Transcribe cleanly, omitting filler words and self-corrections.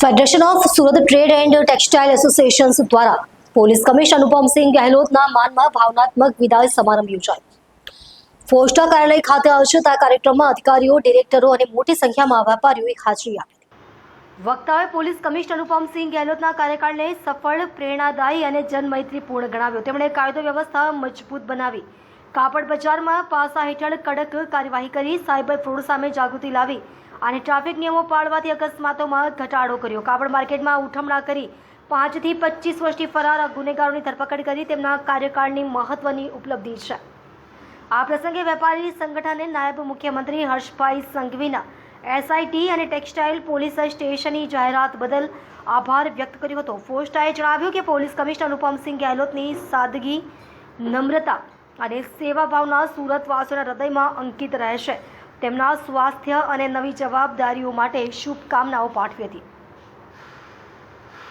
Federation of Surat trade and textile associations દ્વારા police commissioner Anupamsinh ગહેલોતના માનમાં ભાવનાત્મક વિદાય સમારંભ યોજાયો। પોસ્ટા કાર્યાલય ખાતે આયોજિત આ કાર્યક્રમમાં અધિકારીઓ, ડિરેક્ટરો અને મોટી સંખ્યામાં વેપારીઓએ હાજરી આપી। વક્તાએ પોલીસ કમિશનર અનુપમસિંહ ગહેલોતના કાર્યકાળને સફળ, પ્રેરણાદાયી અને જનમૈત્રીપૂર્ણ ગણાવ્યો। તેમણે કાયદો વ્યવસ્થા મજબૂત બનાવી, કાપડ બજારમાં પાસા હેઠળ કડક કાર્યવાહી કરી, સાયબર ફ્રોડ સામે જાગૃતિ લાવી અને ટ્રાફિક નિયમો પાળવાથી અકસ્માતોમાં ઘટાડો કર્યો। કાપડ માર્કેટમાં ઉઠમણા કરી 5 થી 25 વર્ષથી ફરાર ગુનેગારોની ધરપકડ કરી તેમના કાર્યકાળની મહત્વની ઉપલબ્ધિ છે। આ પ્રસંગે વેપારી સંગઠને નાયબ મુખ્યમંત્રી હર્ષભાઈ સંઘવીના એસઆઈટી અને ટેક્સટાઇલ પોલીસ સ્ટેશનની જાહેરાત બદલ આભાર વ્યક્ત કર્યો હતો। પોસ્ટાએ જણાવ્યું કે પોલીસ કમિશનર અનુપમસિંહ ગહેલોતની સાદગી, નમ્રતા અને સેવા ભાવના સુરતવાસીઓના હૃદયમાં અંકિત રહેશે। તેમના સ્વાસ્થ્ય અને નવી જવાબદારીઓ માટે શુભકામનાઓ પાઠવી હતી।